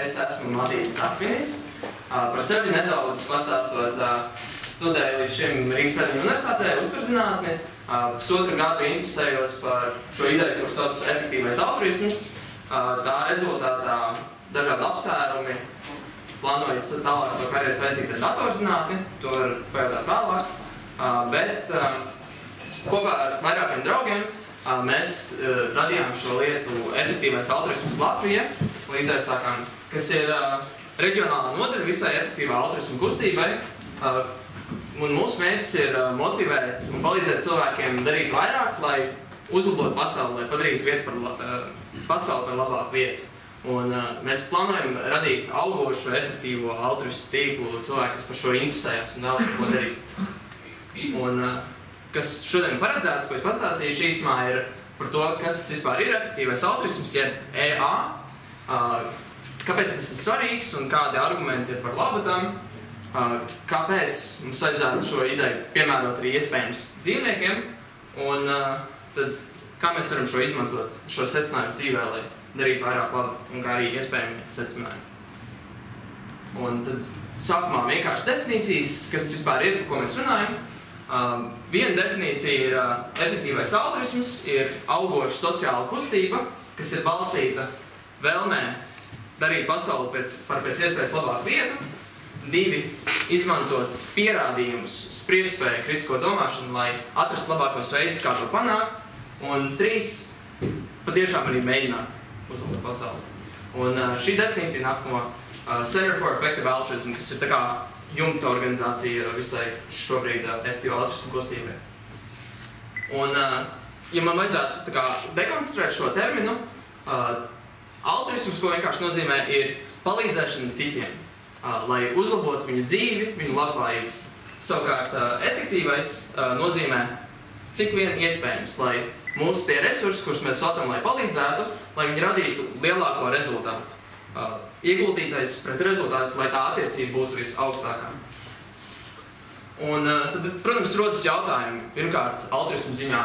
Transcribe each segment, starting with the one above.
Es esmu Matīs Sakvinis. Par sevi nedaudz pastāstot, studēju līdz šim Rīgas Tradiņu universitātē uzturzinātni. Pusotru gadu interesējos par šo ideju, kur sauc efektīvais altruisms. Tā rezultātā dažādi apsvērumi. Plānoju tālāk savu karjeru saistīt ar datorzinātni, to var pajautāt vēlāk. Bet kopā ar vairākiem draugiem mēs radījām šo lietu efektīvais altruisms Latvija, līdzēsākām, kas ir reģionālā nodaļa visai efektīvā altruismu kustībai. Un mūsu mērķis ir motivēt un palīdzēt cilvēkiem darīt vairāk, lai uzlabotu pasauli, lai padarītu pasauli par labāku vietu. Un mēs plānojam radīt augošu, efektīvo altruismu tīklu cilvēku, kas par šo interesējas un vēlas ko darīt. Un kas šodien paredzēts, ko es pastāstīšu īsumā, ir par to, kas tas vispār ir efektīvais altruisms, jeb EA, kāpēc tas ir svarīgs un kādi argumenti ir par labu tam, kāpēc mums vajadzētu šo ideju piemērot arī iespējams dzīvniekiem, un tad kā mēs varam šo izmantot, šo secinājumu dzīvē, lai darītu vairāk labu, un kā arī iespējami secinājumi. Un tad sākumā vienkārši definīcijas, kas tas vispār ir, ko mēs runājam. Viena definīcija ir efektīvais altruisms, ir augoša sociāla kustība, kas ir balstīta vēlmē darīt pasauli par pēc iespējas labāku vietu. 2. Izmantot pierādījumus, spriestspēju, kritisko domāšanu, lai atrastu labākos veidus, kā to panākt. Un 3. Patiešām arī mēģināt uzlabot pasauli. Un šī definīcija nāk no Center for Effective Altruism, kas ir tā kā jumta organizācija visai šobrīd efektīvā altruismu kustībai. Un, ja man vajadzētu tā kā dekonstruēt šo terminu, altruisms, ko vienkārši nozīmē, ir palīdzēšana citiem, lai uzlabotu viņu dzīvi, viņu labklājību. Savukārt, efektīvais nozīmē cik vien iespējams, lai mūsu tie resursi, kurus mēs veltam, lai palīdzētu, lai viņi radītu lielāko rezultātu. Ieguldītais pret rezultātu, lai tā attiecība būtu visaugstākā. Un tad, protams, rodas jautājumi, pirmkārt, altruismu ziņā,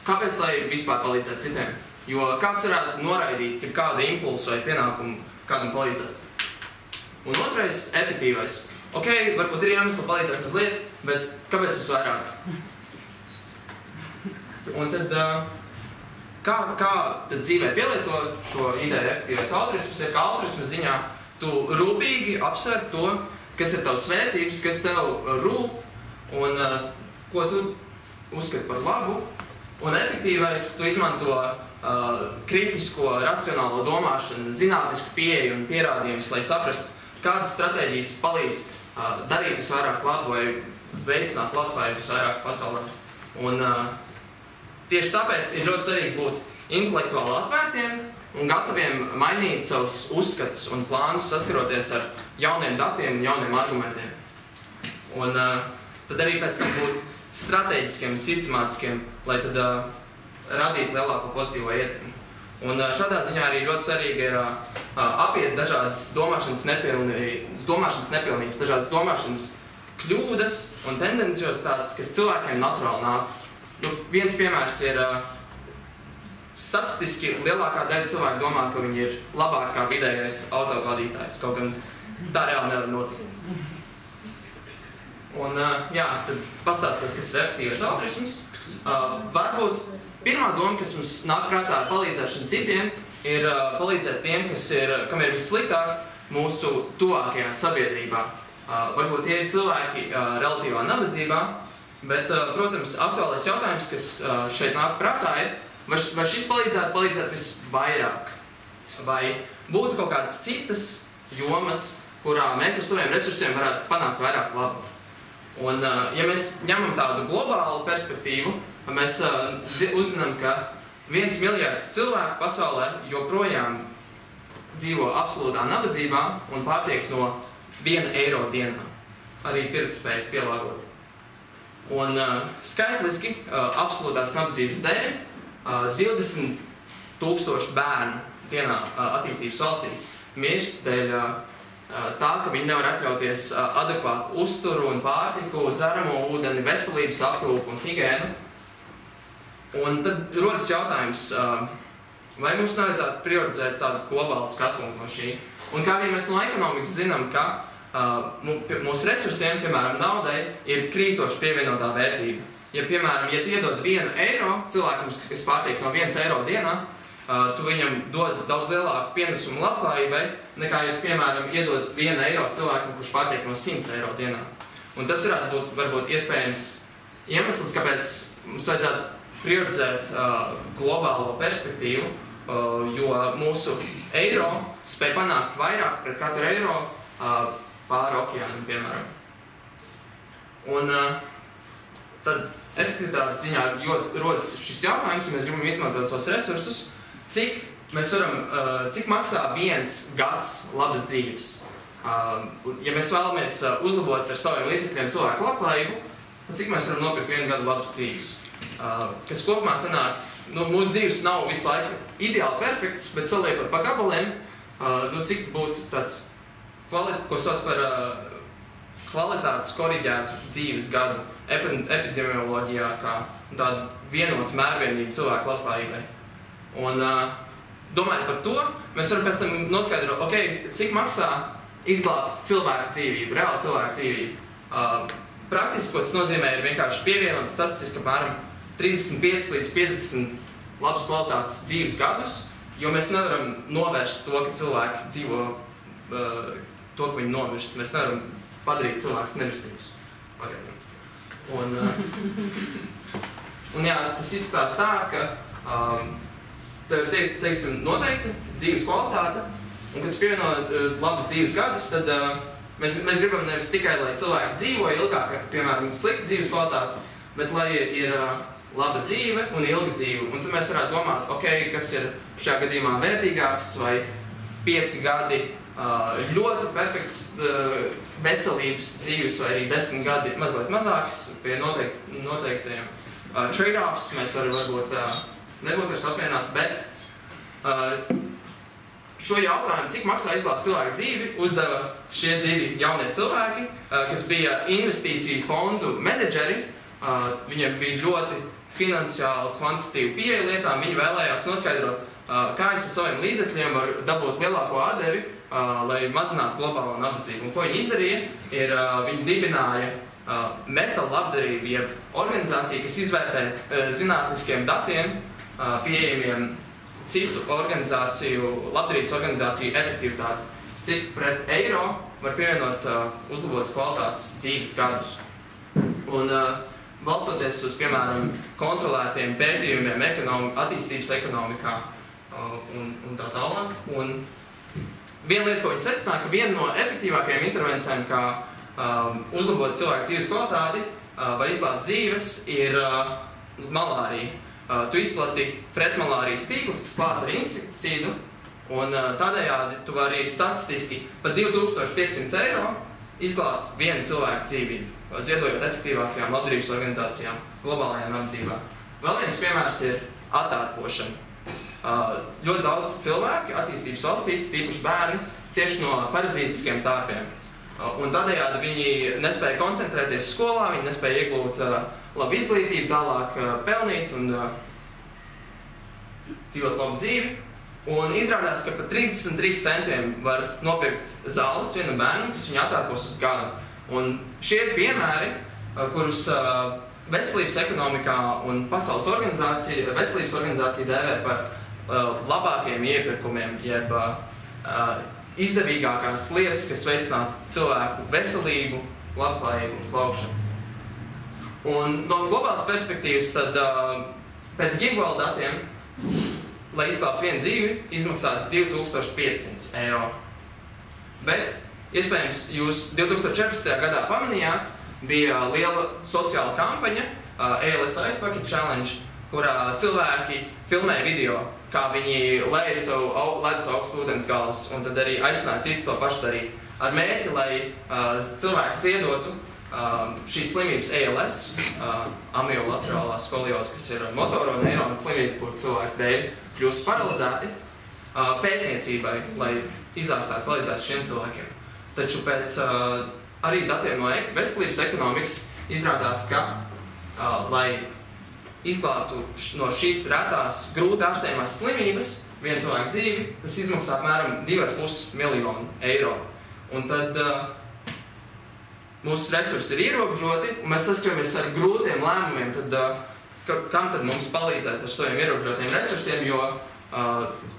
kāpēc lai vispār palīdzēt citiem? Jo kāds varētu noraidīt kādu impulsu vai pienākumu kādam palīdzēt? Un otrais, efektīvais. Ok, varbūt ir iemesli palīdzēt mazliet, bet kāpēc uz vairāk? Un tad, kā tad dzīvē pielietot šo ideju efektīvais altruisms, ir kā altruismu ziņā tu rūpīgi apsver to, kas ir tavs vērtības, kas tev rūp un ko tu uzskati par labu. Un efektīvais tu izmanto kritisko, racionālo domāšanu, zinātnisku pieeju un pierādījumus, lai saprastu, kādas stratēģijas palīdz darīt visvairāk labu vai veicināt labklājību visvairāk pasaulē. Un tieši tāpēc ir ļoti svarīgi būt intelektuāli atvērtiem un gataviem mainīt savus uzskatus un plānus, saskaroties ar jauniem datiem un jauniem argumentiem. Un tad arī pēc tam būt strateģiskiem, sistemātiskiem, lai tad radītu lielāko pozitīvo ietekmi. Un šādā ziņā arī ļoti svarīgi ir apiet dažādas domāšanas nepilnības, dažādas domāšanas kļūdas un tendenciositātes, kas cilvēkiem naturāli nāk. Viens piemērs ir, statistiski lielākā daļa cilvēku domā, ka viņi ir labāk kā vidējais autovadītājs, kaut gan tā reāli nevar notikt. Un, tad pastāstot, kas ir efektīvais altruisms. Varbūt pirmā doma, kas mums nāk prātā ar palīdzēšanu citiem, ir palīdzēt tiem, kam ir vissliktāk mūsu tuvākajā sabiedrībā. Varbūt tie ir cilvēki relatīvā nabadzībā, bet, protams, aktuālais jautājums, kas šeit nāk prātā, ir, vai šis palīdzētu visvairāk? Vai būtu kaut kādas citas jomas, kurā mēs ar saviem resursiem varētu panākt vairāk labu? Un, ja mēs ņemam tādu globālu perspektīvu, mēs uzzinām, ka 1 miljards cilvēku pasaulē joprojām dzīvo absolūtā nabadzībā un pārtiek no 1 eiro dienā. Arī pirktspējas pielāgot. Un skaitliski absolūtās nabadzības dēļ 20,000 bērnu dienā attīstības valstīs mirst dēļ tā, ka viņi nevar atļauties adekvātu uzturu un pārtiku, dzeramo ūdeni, veselības aprūpu un higēnu. Un tad rodas jautājums, Vai mums nevajadzētu prioritizēt tādu globālu skatpunktu no šī? Un kā arī mēs no ekonomikas zinām, ka mūsu resursiem, piemēram, naudai, ir krītoši pievienotā vērtība. Ja, piemēram, ja tu iedod 1 eiro cilvēkam, kas pārtiek no 1 eiro dienā, tu viņam dod daudz lielāku pienesumu labklājībai, nekā, ja tu, piemēram, iedod 1 eiro cilvēkam, kurš pārtiek no 100 eiro dienā. Un tas varētu būt, varbūt, iespējams iemesls, kāpēc mums vajadzētu prioritizēt globālo perspektīvu, jo mūsu eiro spēj panākt vairāk pret katru eiro pāri okeānam, piemēram. Un tad efektivitātes ziņā rodas šis jautājums, ja mēs gribam izmantot savus resursus, cik maksā 1 gads labas dzīves. Ja mēs vēlamies uzlabot ar saviem līdzekļiem cilvēku labklājību, tad cik mēs varam nopirkt 1 gadu labas dzīves. Kas kopumā sanāk, mūsu dzīves nav visu laiku ideāli perfekts, bet saliekot pa gabaliem, cik būtu tāds, ko sauc par kvalitātes koriģētu dzīves gadu epidemioloģijā, kā tādu vienotu mērvienību cilvēku labklājībai. Un domājot par to, mēs varam pēc tam noskaidrot, cik maksā izglābt cilvēku dzīvību, reāli cilvēku dzīvību. Praktiski, ko tas nozīmē, ir vienkārši pievienot statistiski apmēram 35 līdz 50 labas kvalitātes dzīves gadus, jo mēs nevaram novērst to, ka cilvēki dzīvo to, ka viņi nomirst. Mēs nevaram padarīt cilvēkus nemirstīgus. Un jā, tas izskatās tā, ka tev ir, teiksim, noteikti dzīves kvalitāte, un, kad tu pievieno labas dzīves gadus, tad mēs gribam nevis tikai, lai cilvēki dzīvo ilgāk, piemēram, slikta dzīves kvalitāte, bet lai ir laba dzīve un ilga dzīve. Un tad mēs varētu domāt, kas ir šajā gadījumā vērtīgāks, vai 5 gadi ļoti perfekts veselības dzīves, vai arī 10 gadi mazliet mazāks pie noteiktajiem trade-offs. Mēs varam varbūt nebūt vairs apmierināti, bet šo jautājumu, cik maksā izglābt cilvēku dzīvi, uzdeva šie 2 jaunie cilvēki, kas bija investīciju fondu menedžeri. Viņiem bija ļoti finansiāli kvantitīvu pieeja lietām. Viņi vēlējās noskaidrot, kā es ar saviem līdzekļiem varu dabūt lielāko atdevi, lai mazinātu globālo nabadzību. Un ko viņi izdarīja, ir viņi dibināja metāla labdarību, jeb organizāciju, kas izvērtē zinātniskiem datiem pieejamiem citu organizāciju, labdarības organizāciju efektivitāti, cik pret eiro var pievienot uzlabotas kvalitātes dzīves gadus. Un balstoties uz, piemēram, kontrolētiem pētījumiem attīstības ekonomikā un tā tālāk. Un viena lieta, ko viņi secināja, ka viena no efektīvākajām intervencijām, kā uzlabot cilvēku dzīves kvalitāti vai izglābt dzīves, ir malārija. Tu izplati pretmalārijas tīklus, kas klāt ar insekticīdu, un tādējādi tu vari statistiski par 2500 eiro izglābt vienu cilvēku dzīvību, ziedojot efektīvākajām labdarības organizācijām globālajā nabadzībā. Vēl viens piemērs ir attārpošana. Ļoti daudz cilvēki attīstības valstīs, tīpaši bērni, cieš no parazītiskiem tārpiem. Un tādējādi viņi nespēja koncentrēties skolā, viņi nespēja iegūt labu izglītību, tālāk pelnīt un dzīvot labu dzīvi. Un izrādās, ka par 33 centiem var nopirkt zāles vienam bērnam, kas viņu attārpos uz gadu. Un šie ir piemēri, kurus veselības ekonomikā un Pasaules veselības organizācija dēvē par labākajiem iepirkumiem, jeb izdevīgākās lietas, kas veicinātu cilvēku veselību, labklājību un plaukšanu. Un no globālas perspektīvas, tad pēc Gigwell datiem, lai izglābtu vienu dzīvi, izmaksā 2500 eiro. Bet, iespējams, jūs 2014. gadā pamanījāt, bija liela sociāla kampaņa, ALS Ice Bucket Challenge, kurā cilvēki filmēja video, kā viņi lēja savu ledus augstu ūdens galus, un tad arī aicināja citus to pašu darīt. Ar mērķi, lai cilvēks iedotu šīs slimības ALS, amiolaterālā skoliozes, kas ir motoro neironu slimība, kur cilvēku dēļ kļūst paralizēti, pētniecībai, lai izārstētu palīdzētu šiem cilvēkiem. Taču pēc arī datiem no veselības ekonomikas izrādās, ka, lai izglābtu no šīs retās grūti ārstējamās slimības, vienu cilvēku dzīvi, tas izmaksā apmēram 2,5 miljonu eiro. Un tad mūsu resursi ir ierobežoti, un mēs saskaramies ar grūtiem lēmumiem, tad kam tad mums palīdzēt ar saviem ierobežotiem resursiem, jo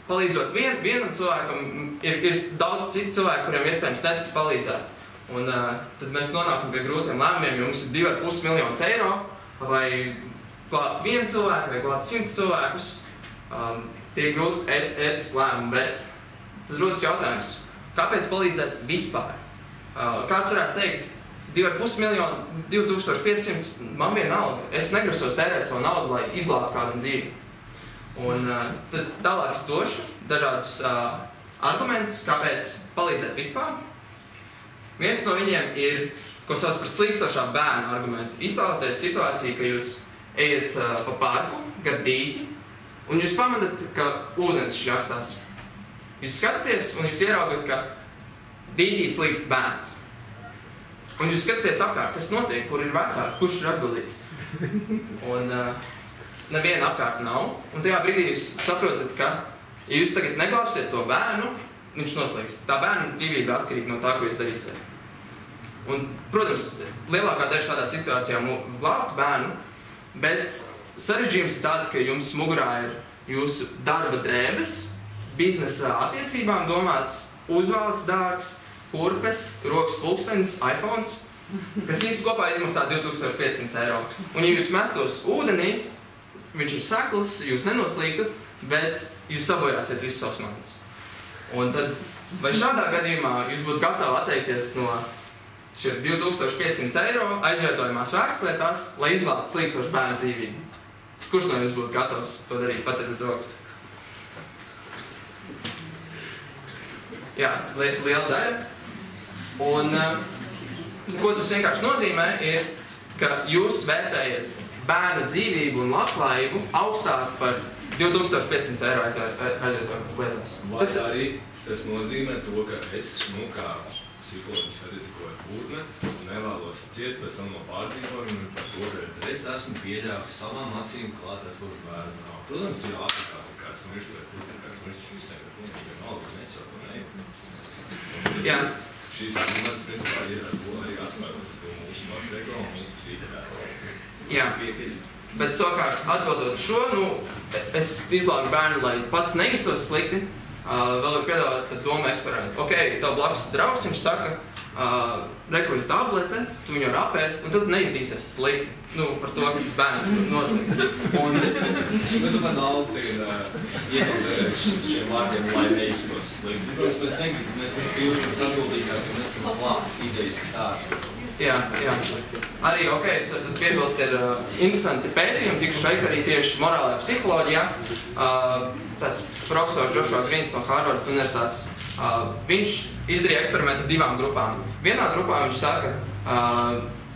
palīdzot vienam cilvēkam ir daudz citu cilvēku, kuriem iespējams netiks palīdzēt. Un tad mēs nonākam pie grūtiem lēmumiem, jo mums ir 2,5 miljonus eiro, vai klāt vienu cilvēku, vai klāt 100 cilvēkus. Tie ir grūti ētiski lēmumi, bet tad rodas jautājums, kāpēc palīdzēt vispār? Kāds varētu teikt, 2,5 miljonu, 2500, man vienalga. Es negrasos tērēt savu naudu, lai izglābtu kādam dzīvi. Un tad tālāk es došu dažādus argumentus, kāpēc palīdzēt vispār. Viens no viņiem ir, ko sauc par slīkstošā bērna argumentu. Iztēloties situāciju, ka jūs ejat pa parku, gar dīķi, un jūs pamatat, ka ūdens šļakstās. Jūs skatāties un jūs ieraugat, ka dīķī slīkst bērns. Un jūs skatāties apkārt, kas notiek, kur ir vecāki, kurš ir atbildīgs. Un neviena apkārt nav. Un tajā brīdī jūs saprotat, ka, ja jūs tagad neglābsiet to bērnu, viņš noslīgs. Tā bērna dzīvība atkarīga no tā, ko jūs darīsiet. Un, protams, lielākā daļa šādā situācijā glābt bērnu, bet sarežģījums ir tāds, ka jums mugurā ir jūsu darba drēbes, biznesa attiecībām domāts uzvalks dārgs, kurpes, rokas pulkstenis, iPhones, kas īsti kopā izmaksā 2500 eiro. Un, ja jūs mestos ūdenī, viņš ir sekls, jūs nenoslīgtu, bet jūs sabojāsiet visus savus monētas. Un tad, vai šādā gadījumā jūs būtu gatavi atteikties no šiem 2500 eiro aizvietojumās vērtslietās, lai izglābtu slīkstošu bērnu dzīvību? Kurš no jums būtu gatavs to darīt? Paceļot rokas. Jā, liela daļa. Un ko tas vienkārši nozīmē, ir, ka jūs vērtējat bērnu dzīvību un labklājību augstāk par 2500 eiro aizvietojumās lietās. Vai arī tas nozīmē to, ka es, kā psiholoģiski attiecikoja būtne, nevēlos ciest pēc tam no pārdzīvojumiem par to, ka es esmu pieļāvis savām acīm klāt esošu bērnu. Protams, tu jau apakā kāds mirst, vai kāds mirst šīs vienalga, mēs jau to neietam. Jā. Šīs arguments, principā, ir ar to arī atspērots to mūsu pašu ego un mūsu psihikā. Jā. Bet savukārt, atbildot šo, es izglābu bērnu, lai pats nejustos slikti. Vēl ir piedāvāt domu eksperimentu. Ok, tev blakus draugs, viņš saka, rekur ir tablete, tu viņu var apēst, un tad nejutīsies slikti. Par to, ka tas bērns noslīgs. Bet tu man daudz tagad iekontrolēs šiem vārdiem, lai nejustos slikti. Protams, mēs teiksim, ka mēs jūtamies atbildīgāk, ka mēs esam klāts idejas, ka tā. Jā. Arī, tad piebilst, ir interesanti pētījumi, tikuši veikti arī tieši morālajā psiholoģijā. Tāds profesors Joshua Greens no Harvardas universitātes, viņš izdarīja eksperimentu ar divām grupām. Vienā grupā viņš saka,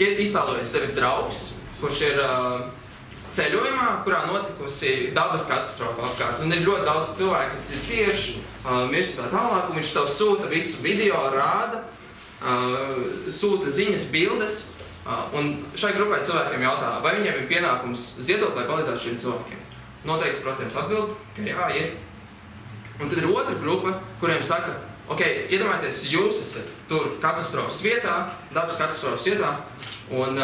iztēlojies, tev ir draugs, kurš ir ceļojumā, kurā notikusi dabas katastrofa apkārt. Un ir ļoti daudz cilvēku, kas ir cieši, mirst tā tālāk, un viņš tev sūta visu video, rāda, sūta ziņas, bildes, un šai grupai cilvēkiem jautā, vai viņiem ir pienākums ziedot, lai palīdzētu šiem cilvēkiem. Noteikts procents atbild, ka jā, ir. Un tad ir otra grupa, kuriem saka, ok, iedomājieties, jūs esat tur katastrofas vietā, dabas katastrofas vietā, un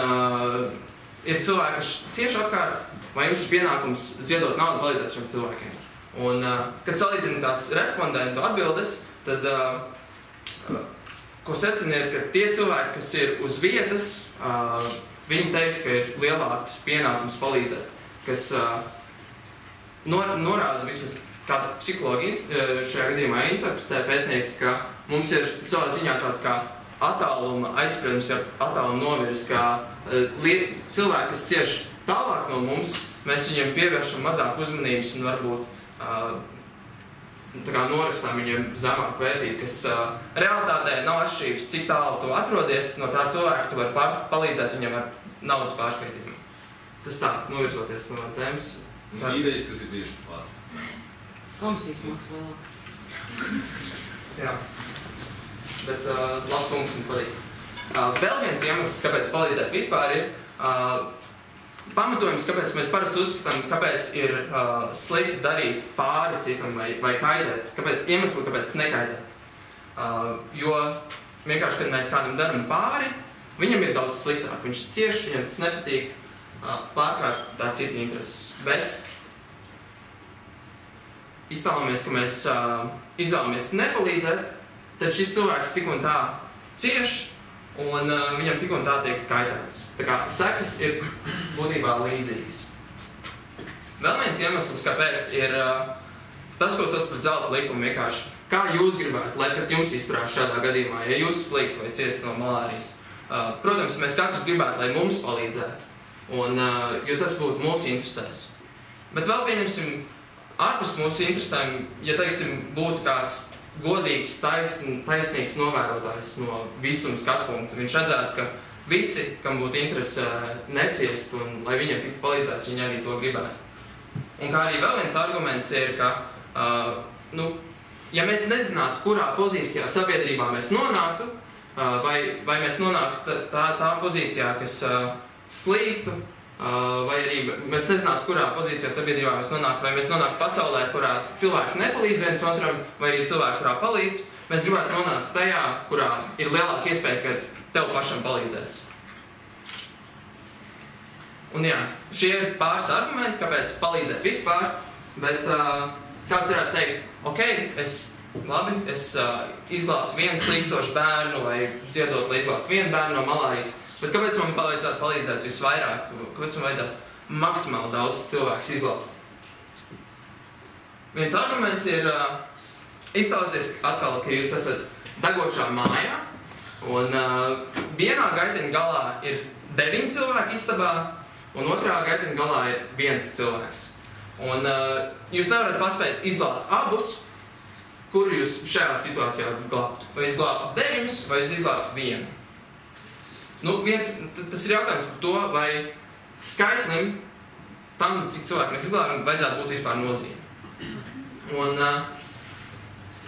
ir cilvēki, kas cieši apkārt, vai jums ir pienākums ziedot naudu, palīdzēt šiem cilvēkiem. Un, kad salīdzina tās respondentu atbildes, tad, ko secina, ir, ka tie cilvēki, kas ir uz vietas, viņi teikt, ka ir lielāks pienākums palīdzēt, kas norāda vismaz kāda psihologi šajā gadījumā interpretē pētnieki, ka mums ir savā ziņā tāds kā attāluma aizspriedums, ja attāluma novirs, kā cilvēki, kas cieš tālāk no mums, mēs viņiem pievēršam mazāk uzmanības un varbūt norakstām viņiem zemāku vērtību, kas realitātē nav atšķirības, cik tālu tu atrodies no tā cilvēka, tu vari palīdzēt viņam ar naudas pārskaitījumu. Tas tā, novirzoties no tēmas. Idejas, kas ir tieši tas pats. Komisijas maksā vēlāk. Jā. Bet labs punkts man patīk. Vēl viens iemesls, kāpēc palīdzēt vispār ir, pamatojums, kāpēc mēs parasti uzskatām, kāpēc ir slikti darīt pāri citam vai kaitēt, iemesli, kāpēc nekaitēt. Jo vienkārši, kad mēs kādam daram pāri, viņam ir daudz sliktāk, viņš cieš, viņam tas nepatīk, pārkārt tā cita intereses. Bet iztēlamies, ka mēs izvēlamies nepalīdzēt, tad šis cilvēks tik un tā cieš, un viņam tik un tā tiek kaitēts. Tā kā sekas ir būtībā līdzīgas. Vēl viens iemesls, kāpēc ir tas, ko sauc par zelta likumu vienkārši. Kā jūs gribētu, lai pret jums izturās šādā gadījumā, ja jūs sliktu vai ciest no malārijas? Protams, mēs katrs gribētu, lai mums palīdzētu, jo tas būtu mūsu interesēs. Bet vēl pieņemsim, ārpus mūsu interesēm, ja, teiksim, būtu kāds godīgs, taisnīgs novērotājs no visuma skatu punkta. Viņš redzētu, ka visi, kam būtu interese neciest un lai viņiem tiktu palīdzēts, viņi arī to gribētu. Un kā arī vēl viens arguments ir, ka, ja mēs nezinātu, kurā pozīcijā sabiedrībā mēs nonāktu, vai mēs nonāktu tā pozīcijā, kas slīgtu, vai arī mēs nezinātu, kurā pozīcijā sabiedrībā mēs nonāktu, vai mēs nonāktu pasaulē, kurā cilvēki nepalīdz viens otram, vai arī cilvēki, kurā palīdz, mēs gribētu nonākt tajā, kurā ir lielāka iespēja, ka tev pašam palīdzēs. Un jā, šie ir pāris argumenti, kāpēc palīdzēt vispār, bet kāds varētu teikt, ok, es izglābtu vienu slīkstošu bērnu vai ziedot, lai izglābtu vienu bērnu no malārijas. Bet kāpēc man vajadzētu palīdzēt visvairāk? Kāpēc man vajadzētu maksimāli daudz cilvēkus izglābt? Viens arguments ir iztēloties atkal, ka jūs esat degošā mājā, un vienā gaiteņa galā ir 9 cilvēki istabā, un otrā gaiteņa galā ir 1 cilvēks. Un jūs nevarat paspēt izglābt abus, kuru jūs šajā situācijā glābtu. Vai izglābtu 9, vai izglābtu 1. Tas ir jautājums par to, vai skaitlim tam, cik cilvēki mēs izglābjam, vajadzētu būt vispār nozīme. Un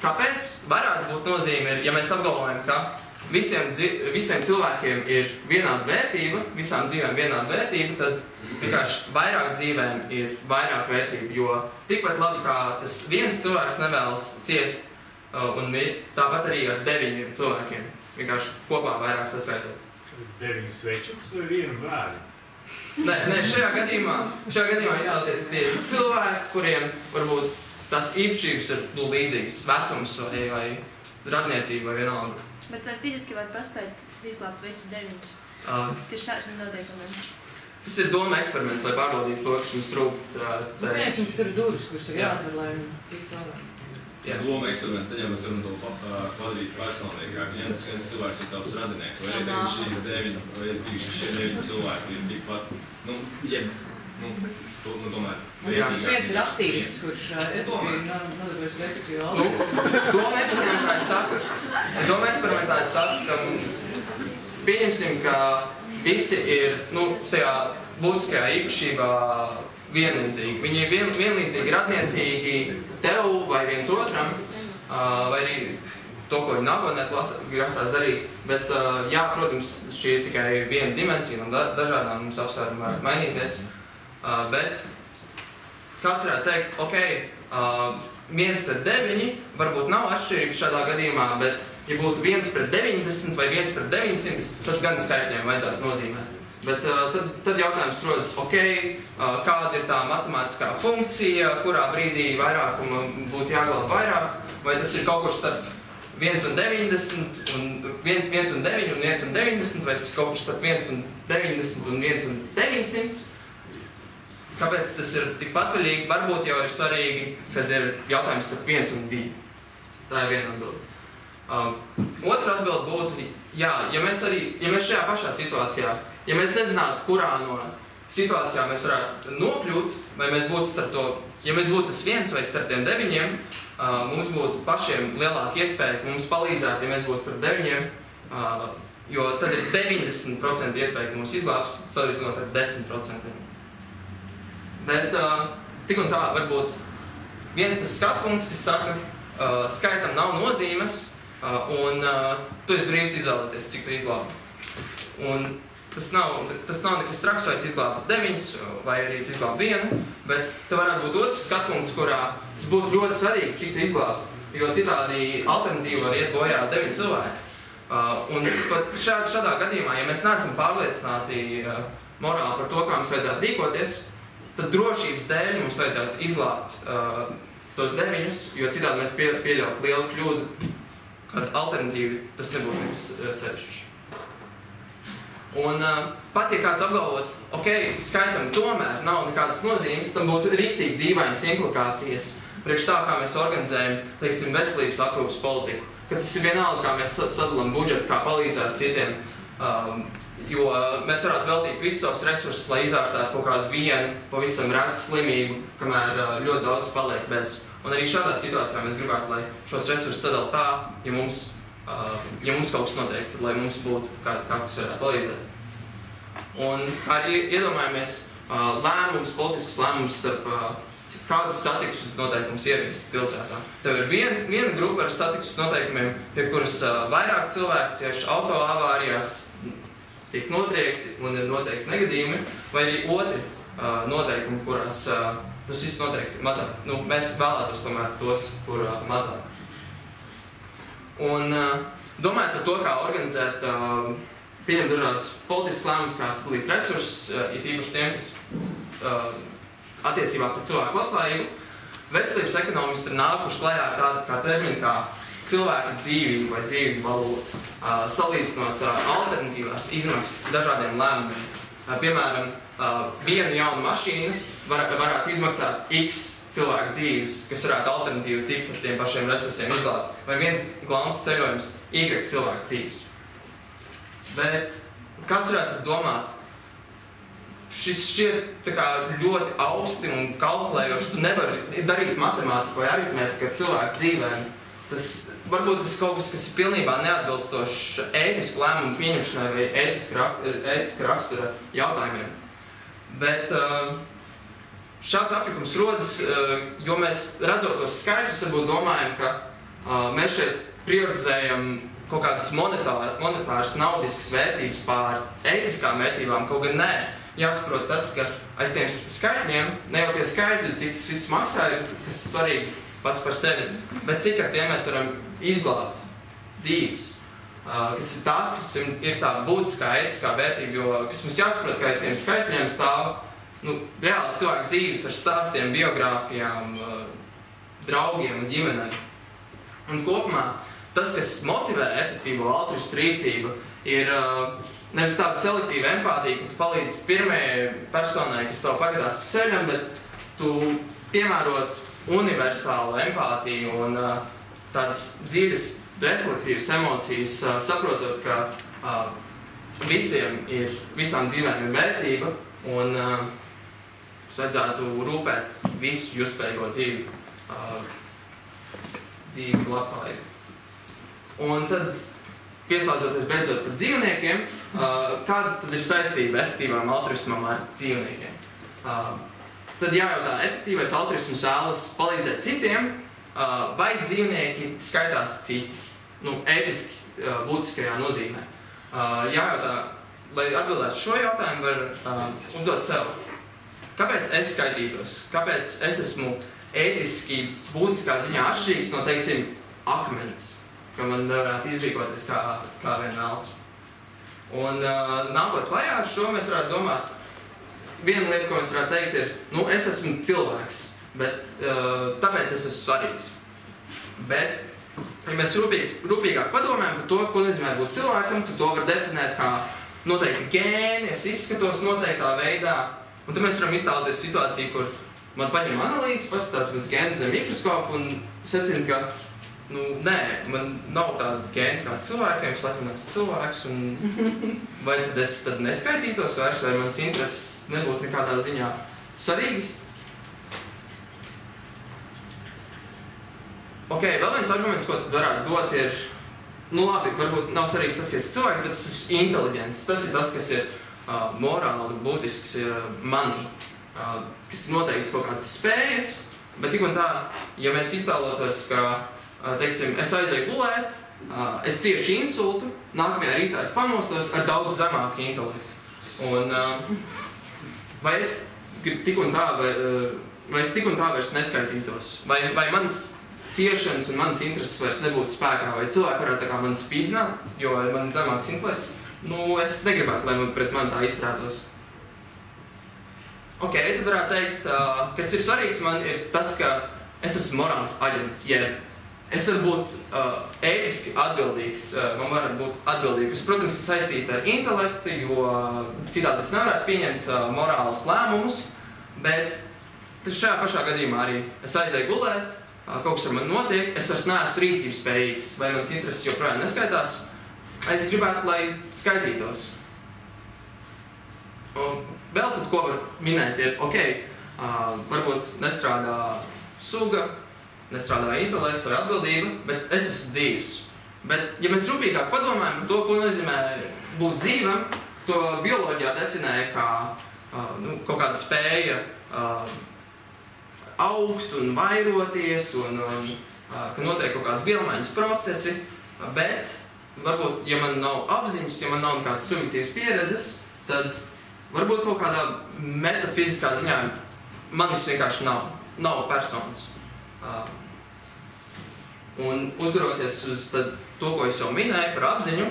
kāpēc varētu būt nozīme, ja mēs apgalvojam, ka visiem cilvēkiem ir vienāda vērtība, visām dzīvēm vienāda vērtība, tad vienkārši vairāk dzīvēm ir vairāk vērtība, jo tikpat labi, kā tas viens cilvēks nevēlas ciest, un tāpat arī ar 9 cilvēkiem, vienkārši kopā vairāk saskaitot. 9 večuks vai 1 bērnu? Nē, šajā gadījumā izstāties, ka tie ir cilvēki, kuriem varbūt tās īpašības ir līdzīgas, vecums vai radniecība vai vienalga. Bet vai fiziski var paspēt izglābt visus 9? Kas šāds noteikumiem? Tas ir doma eksperiments, lai pārbaudītu to, kas mums rūp. Mēs tur ir durvis, kuras ir jādara, lai tiktu ārā. Doma eksperiments, tad jau mēs varam to padarīt personīgāk. Ja viens cilvēks ir tavs radinieks, vai arī šīs 9, vai arī šie 9 cilvēki ir tikpat, tomēr. Tas viens ir aktīvists, kurš nodarbojas ar efektīvu algu. Doma eksperimentājs saka, ka pieņemsim, ka visi ir tajā būtiskajā īpašībā vienlīdzīgi. Viņi ir vienlīdzīgi radniecīgi tev vai viens otram, vai arī to, ko viņi nākotnē grasās darīt. Bet, jā, protams, šī ir tikai viena dimensija, un dažādām mums apsvērumi varētu mainīties. Bet kāds varētu teikt, ok, 1 pret 9 varbūt nav atšķirības šādā gadījumā, bet, ja būtu 1 pret 90 vai 1 pret 900, tad gan skaitļiem vajadzētu nozīmēt. Bet tad jautājums rodas, ok, kāda ir tā matemātiskā funkcija, kurā brīdī vairākuma būtu jāglāb vairāk, vai tas ir kaut kur starp 1 un 90, un 1 un 9 un 1 un 90, vai tas ir kaut kur starp 1 un 90 un 1 un 900. Kāpēc tas ir tik patvaļīgi? Varbūt jau ir svarīgi, kad ir jautājums starp 1 un 2. Tā ir viena atbilde. Otra atbilde būtu, jā, ja mēs šajā pašā situācijā, ja mēs nezinātu, kurā no situācijām mēs varētu nokļūt, vai mēs būtu starp to, ja mēs būtu tas 1 vai starp tiem 9, mums būtu pašiem lielāka iespēja, ka mums palīdzētu, ja mēs būtu starp 9, jo tad ir 90% iespēja, ka mums izglābs, salīdzinot ar 10%. Bet tik un tā, varbūt viens tas skatpunkts, kas saka, skaitam nav nozīmes, un tu esi brīvs izvēlēties, cik tu izglābi. Un tas nav nekas traks, vai tu izglābi 9, vai arī tu izglābi 1, bet te varētu būt otrs skatpunkts, kurā tas būtu ļoti svarīgi, cik tu izglābi, jo citādi alternatīva var iet bojā 9 cilvēki. Un pat šādā gadījumā, ja mēs neesam pārliecināti morāli par to, kā mums vajadzētu rīkoties, tad drošības dēļ mums vajadzētu izglābt tos 9, jo citādi mēs pieļaut lielu kļūdu, kad alternatīvi tas nebūtu nekas sevišķs. Un pat, ja kāds apgalvot, skaitam tomēr nav nekādas nozīmes, tam būtu riktīgi dīvainas implikācijas priekš tā, kā mēs organizējam, teiksim, veselības aprūpas politiku. Kad tas ir vienalga, kā mēs sadalām budžetu, kā palīdzēt citiem, jo mēs varētu veltīt visus savus resursus, lai izārstētu kaut kādu vienu pavisam retu slimību, kamēr ļoti daudz paliek bez. Un arī šādā situācijā mēs gribētu, lai šos resursus sadala tā, ja mums kaut kas notiek, tad lai mums būtu kāds, kas varētu palīdzēt. Un arī iedomājamies politiskus lēmumus starp kādus satiksmes noteikumus ieviest pilsētā. Tev ir viena grupa ar satiksmes noteikumiem, pie kuras vairāk cilvēku cieši autoavārijās tiek notriekti un ir noteikti negadījumi, vai arī otri noteikumi, kurās tas viss noteikti mazāk. Mēs vēlētos tomēr tos, kur mazāk. Un domājot par to, kā organizēt, pieņemt dažādus politiskus lēmumus, kā sadalīt resursus, it īpaši tiem, kas attiecībā par cilvēku labklājību, veselības ekonomisti ir nākuši klajā ar tādu kā terminu kā cilvēka dzīvību vai dzīvību valodu, salīdzinot alternatīvās izmaksas dažādiem lēmumiem. Piemēram, viena jauna mašīna varētu izmaksāt X cilvēku dzīves, kas varētu alternatīvi tikt ar tiem pašiem resursiem izglābt, vai viens glāns ceļojums Y cilvēku dzīves. Bet kāds varētu domāt, šis šķiet tā kā ļoti austi un kalkulējoši, tu nevari darīt matemātiku vai aritmētiku ar cilvēku dzīvēm. Varbūt tas kaut kas ir pilnībā neatbilstošs ētisku lēmumu pieņemšanai vai ētiska rakstura jautājumiem. Bet šāds apjukums rodas, jo mēs redzot tos skaidrus, varbūt domājam, ka mēs šeit prioritizējam kaut kādas monetāras naudiskas vērtības pār ētiskām vērtībām, kaut gan nē. Jāsaprot tas, ka aiz tiem skaitļiem, ne jau tie skaitļi, cik tas viss maksā, kas svarīgi pats par sevi, bet cik ar tiem mēs varam izglābt dzīves, kas ir tās, kas ir tā būtiskā ētiskā vērtība, jo kas mums jāsaprot, ka aiz tiem skaitļiem stāv reāls cilvēku dzīves ar stāstiem, biogrāfijām, draugiem un ģimenei. Un kopumā tas, kas motivē efektīvo altruistu rīcību, ir nevis tāda selektīva empātija, ka tu palīdzi pirmajai personai, kas tev pagadās pa ceļam, bet tu piemērot universālu empātiju un tādas dzīves reflektīvas emocijas, saprotot, ka visām dzīvēm ir vērtība un vajadzētu rūpēt visu justspējīgo dzīvi labklājību. Un tad, pieslēdzoties beidzot par dzīvniekiem, kāda tad ir saistība efektīvām altruismam ar dzīvniekiem? Tad jājautā, efektīvais altruisms vēlas palīdzēt citiem, vai dzīvnieki skaitās citi, ētiski būtiskajā nozīmē. Jājautā, lai atbildētu šo jautājumu, var uzdot sev. Kāpēc es skaitītos? Kāpēc es esmu ētiski būtiskā ziņā atšķirīgs no, teiksim, akmens, ka man varētu izrīkoties kā vien vēlas? Un nākot klajā ar šo, mēs varētu domāt, viena lieta, ko mēs varētu teikt, ir, es esmu cilvēks, bet tāpēc es esmu svarīgs. Bet, ja mēs rūpīgāk padomājam par to, ko nozīmē būt cilvēkam, tad to var definēt kā noteikti gēni, es izskatos noteiktā veidā, un tad mēs varam iztēloties situāciju, kur man paņem analīzes, paskatās pēc gēnu zem mikroskopu un secina, ka nē, man nav tāda gēna kā cilvēkiem, es laikam esmu cilvēks, un vai tad es neskaitītos vairs, vai manas intereses nebūtu nekādā ziņā svarīgas. Vēl viens arguments, ko varētu dot, ir, labi, varbūt nav svarīgs tas, ka esi cilvēks, bet tas ir inteliģents. Tas ir tas, kas ir morāli būtisks manī, kas ir noteikts kaut kādas spējas, bet tik un tā, ja mēs iztēlotos, ka teiksim, es aizēju gulēt, es ciešu insultu, nākamajā rītā es pamostos ar daudz zemāku intelektu. Un vai es tik un tā vairs neskaitītos? Vai mans ciešanas un manas intereses vairs nebūtu spēkā? Vai cilvēki varētu tā kā mani spīdzināt, jo ir man zemāks intelekts? Nu, es negribētu, lai pret mani tā izturētos. Ok, tad varētu teikt, kas ir svarīgs man, ir tas, ka es esmu morāls aģents, jeb es varu būt ētiski atbildīgs, man var būt atbildīgs. Protams, saistīta ar intelektu, jo citādi es nevarētu pieņemt morālus lēmumus, bet šajā pašā gadījumā arī es aizēju gulēt, kaut kas ar mani notiek, es vairs neesmu rīcības spējīgs, vai mans intereses joprojām neskaitās. Es gribētu, lai skaitītos. Un vēl tad, ko var minēt, ir, ok, varbūt nestrādā suga, nestrādā intelekts vai atbildība, bet es esmu dzīvs. Bet, ja mēs rūpīgāk padomājam par to, ko nozīmē būt dzīvam, to bioloģijā definē kā kaut kāda spēja augt un vairoties, un ka notiek kaut kādi vielmaiņas procesi, bet varbūt, ja man nav apziņas, ja man nav nekādas subjektīvas pieredzes, tad varbūt kaut kādā metafiziskā ziņā manis vienkārši nav personas. Un uzguroties uz to, ko es jau minēju par apziņu,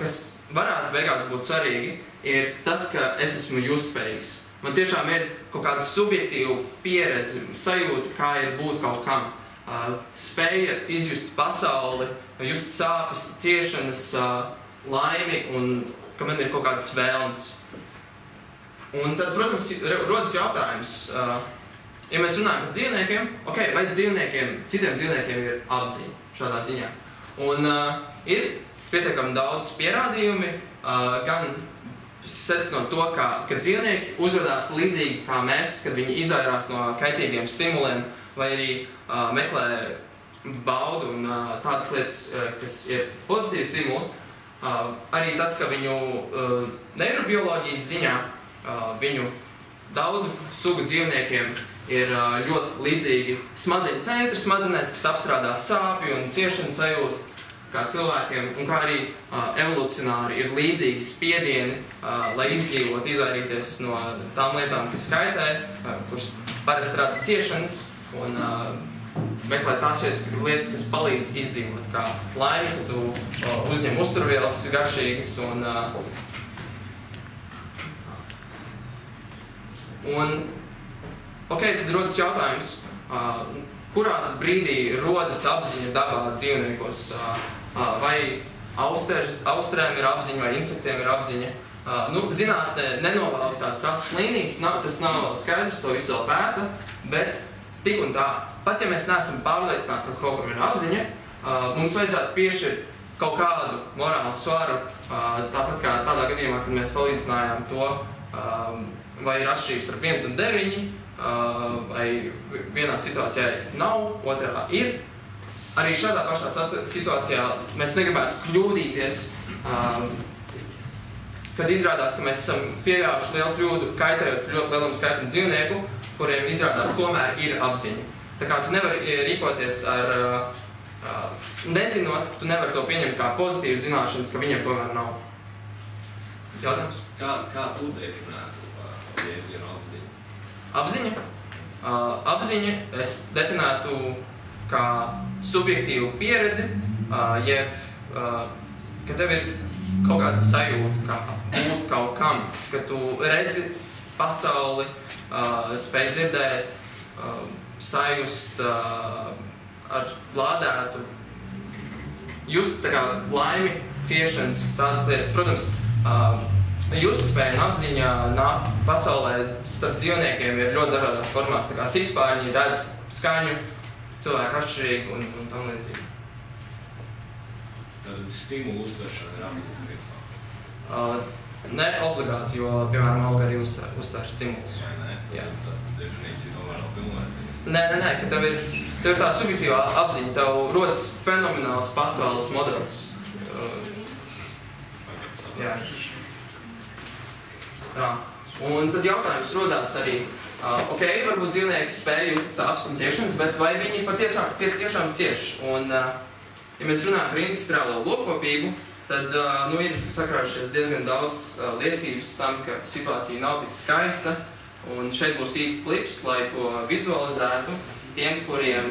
kas varētu beigās būt svarīgi, ir tas, ka es esmu justspējīgs. Man tiešām ir kaut kāda subjektīva pieredze, sajūta, kā ir būt kaut kam. Spēja izjust pasauli, just sāpes, ciešanas, laimi un ka man ir kaut kādas vēlmes. Un tad, protams, rodas jautājums, ja mēs runājam par dzīvniekiem, ok, vai citiem dzīvniekiem ir apziņa šādā ziņā? Un ir pietiekami daudz pierādījumi, gan secinot to, ka dzīvnieki uzvedās līdzīgi kā mēs, kad viņi izvairās no kaitīgiem stimuliem, vai arī meklē baudu un tādas lietas, kas ir pozitīvi stimuli. Arī tas, ka viņu neirobioloģijas ziņā viņu daudzu sugu dzīvniekiem ir ļoti līdzīgi smadzeņu centri smadzenēs, kas apstrādā sāpju un ciešanu sajūtu kā cilvēkiem, un kā arī evolucionāri ir līdzīgi spiedieni, lai izdzīvot, izvairīties no tām lietām, kas kaitē, kuras parasti rada ciešanas, un meklēt tās lietas, kas palīdz izdzīvot, kā laimi, ka tu uzņem uzturvielas garšīgas, un ok, tad rodas jautājums, kurā tad brīdī rodas apziņa dabā dzīvniekos, vai austrēm ir apziņa, vai insektiem ir apziņa. Zinātnē nenovalk tādas asas līnijas, tas nav vēl skaidrs, to visu vēl pēta, bet tik un tā, pat ja mēs neesam pārliecināti, ka kaut kam ir apziņa, mums vajadzētu piešķirt kaut kādu morālu svaru, tāpat kā tādā gadījumā, kad mēs salīdzinājām to, vai ir atšķirības ar 1 un 9, vai vienā situācijā nav, otrā ir. Arī šādā pašā situācijā mēs negribētu kļūdīties, kad izrādās, ka mēs esam pieļāvuši lielu kļūdu, kaitējot ļoti lielam skaitam dzīvnieku, kuriem izrādās tomēr ir apziņa. Tā kā tu nevari rīkoties ar nezinot, tu nevari to pieņemt kā pozitīvu zināšanas, ka viņiem tomēr nav. Jautājums? Kā tu definētu jēdzienu apziņu? Apziņa? Apziņa es definētu kā subjektīvu pieredzi, jeb, ka tev ir kaut kāda sajūta, kā būt kaut kam, ka tu redzi pasauli, spēj dzirdēt, sajust ar lādētu, just tā kā laimi, ciešanas, tādas lietas. Protams, justspēja un apziņa nāk pasaulē starp dzīvniekiem ir ļoti dažādās formās, tā kā sikspārņi redz skaņu, cilvēki atšķirīgi un tam līdzīgi. Tātad stimulu uztveršana ir apziņa principā? Ne obligāti, jo, piemēram, auga arī uztver stimulus. Jā. Tā definīcija tomēr nav pilnvērtīga. Nē, ka tev ir tā subjektīvā apziņa, tev rodas fenomenāls pasaules modelis. Jā. Tā. Un tad jautājums rodās arī, ok, varbūt dzīvnieki spēja just sāpes un ciešanas, bet vai viņi patiešām cieš? Un, ja mēs runājam par industriālo lopkopību, tad ir sakrājušies diezgan daudz liecības tam, ka situācija nav tik skaista. Un šeit būs īsts klips, lai to vizualizētu. Tiem, kuriem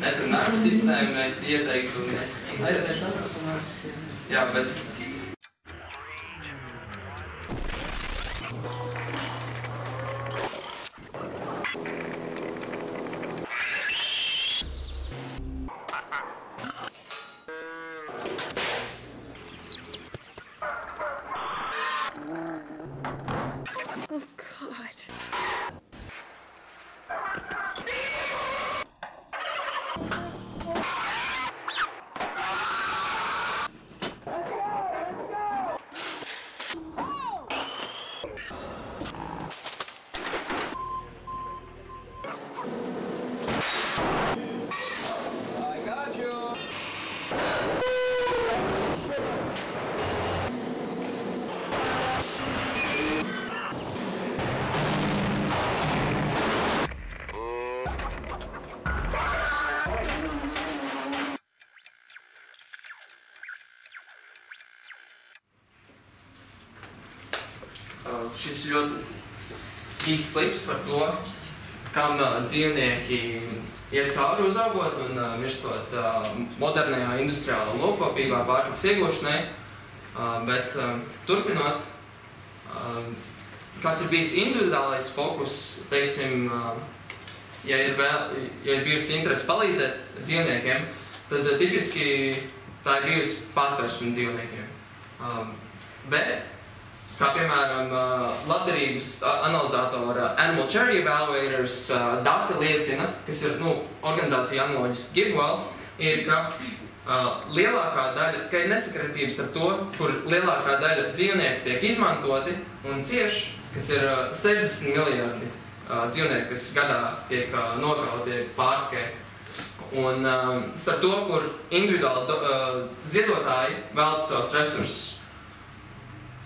netur nervu sistēmu, es ieteiktu neskatīties. Jā, bet... Šis ļoti īsts klips par to, kam dzīvnieki iet cauri uzaugot un mirstot modernajā industriālā lopkopībā pārtikas iegūšanai. Bet turpinot, kāds ir bijis individuālais fokus, teiksim, ja ir bijusi interese palīdzēt dzīvniekiem, tad tipiski tā ir bijusi patvērsme dzīvniekiem. Bet kā piemēram labdarības analizatora Animal Charity Evaluators dati liecina, kas ir organizācija analoģiski GiveWell, ir, ka lielākā daļa, ka ir nesakritības ar to, kur lielākā daļa dzīvnieku tiek izmantoti un cieši, kas ir 60 miljardi dzīvnieku, kas gadā tiek nokauti pārtikai. Un starp to, kur individuāli ziedotāji veltu savus resursus,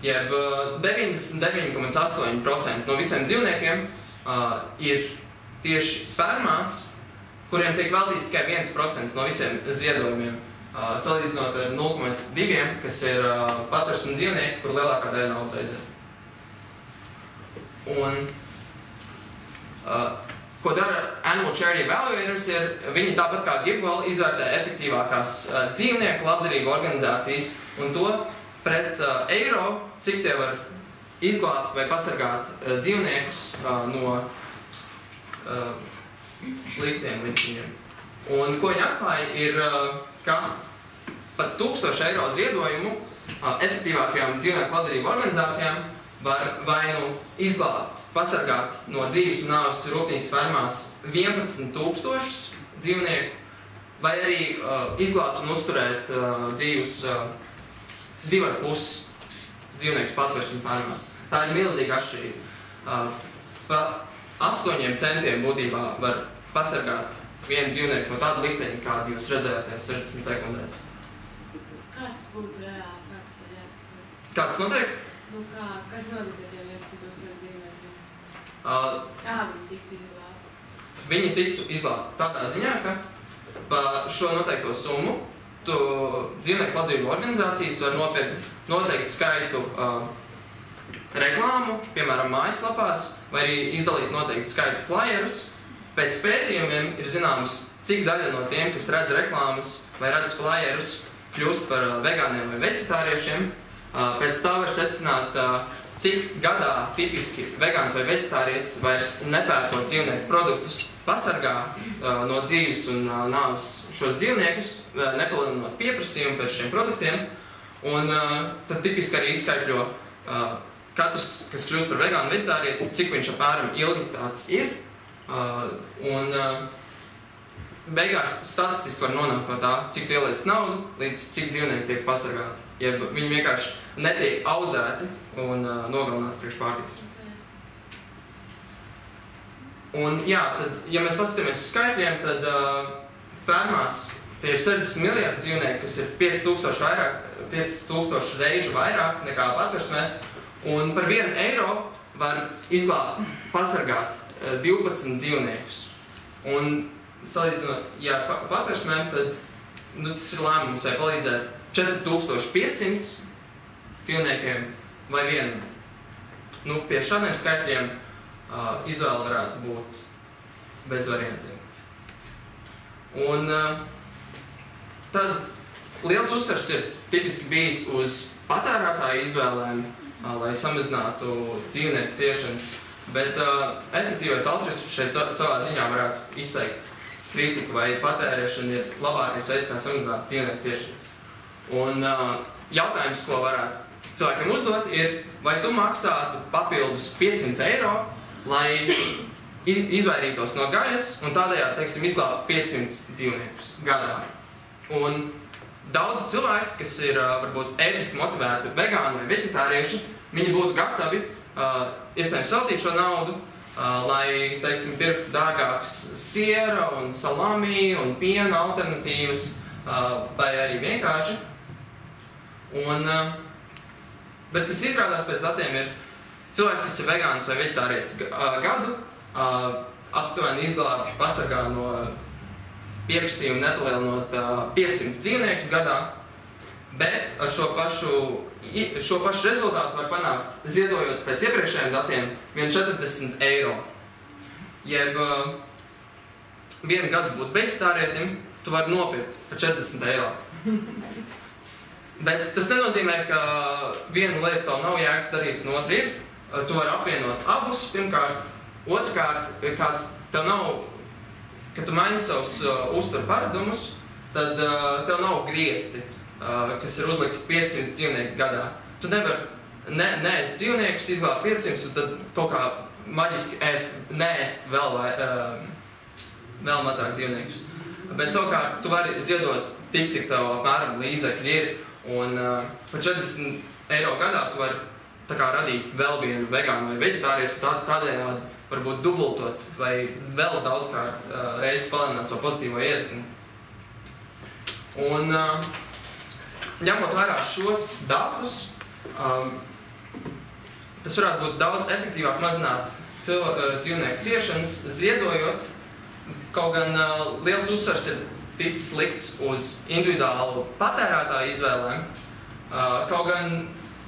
jeb 99,8% no visiem dzīvniekiem ir tieši fermās, kuriem tiek veltīts tikai 1% no visiem ziedojumiem, salīdzinot ar 0,2%, kas ir patvērsmes dzīvnieki, kur lielākā daļa naudas aiziet. Un ko dara Animal Charity Evaluators ir, viņi tāpat kā GiveWell izvērtē efektīvākās dzīvnieku labdarību organizācijas un to pret eiro, cik tie var izglābt vai pasargāt dzīvniekus no sliktiem likteņiem. Un ko viņi atklāja ir, ka pat 1000 eiro ziedojumu efektīvākajām dzīvnieku labdarību organizācijām var vai nu izglābt, pasargāt no dzīves un nāves rūpnīcas fermās 11,000 dzīvnieku, vai arī izglābt un uzturēt dzīvus 2,5 dzīvniekus patvērsmes fermās. Tā ir milzīga atšķirība. Pa 8 centiem būtībā var pasargāt vienu dzīvnieku no tāda likteņa, kādu jūs redzējāties 60 sekundēs. Kā tas būtu reāli? Kāds ir jāsaprot? Kā tas notiek? Kas notiek ar tiem 11,000 dzīvniekiem? Kā viņi tiktu izglābti? Viņi tiktu izglābti tādā ziņā, ka pa šo noteikto summu dzīvnieku labdarību organizācijas var nopirkt noteiktu skaitu reklāmu, piemēram, mājaslapās, vai arī izdalīt noteiktu skaitu flyerus. Pēc pētījumiem ir zināms, cik daļa no tiem, kas redz reklāmas vai redz flyerus, kļūst par vegāniem vai veģetāriešiem. Pēc tā var secināt, cik gadā tipiski vegāns vai veģetārietis vairs nepērkot dzīvnieku produktus pasargā no dzīves un nāves šos dzīvniekus, nepalielinot pieprasījumu pēc šiem produktiem. Un tad tipiski arī izskaidro katrs, kas kļūst par vegānu veģetārieti, cik viņš apmēram ilgi tāds ir. Un beigās statistiski var nonākt no tā, cik tu ieliec naudu, līdz cik dzīvnieki tiek pasargāti. Ja viņi vienkārši netiek audzēti un nogalināti priekš pārtikas. Un jā, tad, ja mēs paskatāmies uz skaitļiem, tad fermās tie ir 60 miljardi dzīvnieki, kas ir 5000 reižu vairāk nekā patvērsmēs, un par 1 eiro var izglābt, pasargāt 12 dzīvniekus. Un salīdzinot, ja patvērsmēm, tad tas ir lēmums, vai palīdzēt 4500 dzīvniekiem vai vienu. Pie šādiem skaitļiem izvēle varētu būt bez variantiem. Un tad liels uzsvars ir tipiski bijis uz patērētāju izvēlēm, lai samazinātu dzīvnieku ciešanas, bet efektīvais altruisms šeit savā ziņā varētu izteikt kritiku, vai patērēšana ir labākais veids, kā samazināt dzīvnieku ciešanas. Un jautājums, ko varētu cilvēkiem uzdot, ir, vai tu maksātu papildus 500 eiro, lai izvairītos no gaļas un tādējādi, teiksim, izglābt 500 dzīvniekus gadā. Un daudzi cilvēki, kas ir varbūt ētiski motivēti vegāni vai veģetārieši, viņi būtu gatavi iespējams veltīt šo naudu, lai, teiksim, pirktu dārgākas siera un salami un piena alternatīvas, vai arī vienkārši. Bet kas izrādās pēc datiem ir cilvēks, kas ir vegāns vai veģetārietis gadu, aptuveni izglābj pasargā no pieprasījuma nepalielinot 500 dzīvniekus gadā, bet ar šo pašu rezultātu var panākt, ziedojot pēc iepriekšējiem datiem, vien 40 eiro. Jeb vienu gadu būt veģetārietim, tu vari nopirkt par 40 eiro. Bet tas nenozīmē, ka vienu lietu tev nav jēgas darīt un otru ir. Tu vari apvienot abus, pirmkārt. Otrkārt, kāds tev nav, kad tu maini savus uzturu paradumus, tad tev nav griesti, kas ir uzlikti 500 dzīvnieku gadā. Tu nevari neēst dzīvniekus, izglābt 500 un tad kaut kā maģiski neēst vēl mazāk dzīvniekus. Bet savukārt tu vari ziedot tik, cik tev apmēram līdzekļi ir, un par 40 eiro gadā tu vari tā kā radīt vēl vienu vegānu vai veģetārietu, tādējādi varbūt dubultot vai vēl daudzkārt reizes palielināt savu pozitīvo ietekmi. Un ņemot vērā šos datus, tas varētu būt daudz efektīvāk mazināt dzīvnieku ciešanas, ziedojot, kaut gan liels uzsvars ir ticis likts uz individuālu patērētāju izvēlēm, kaut gan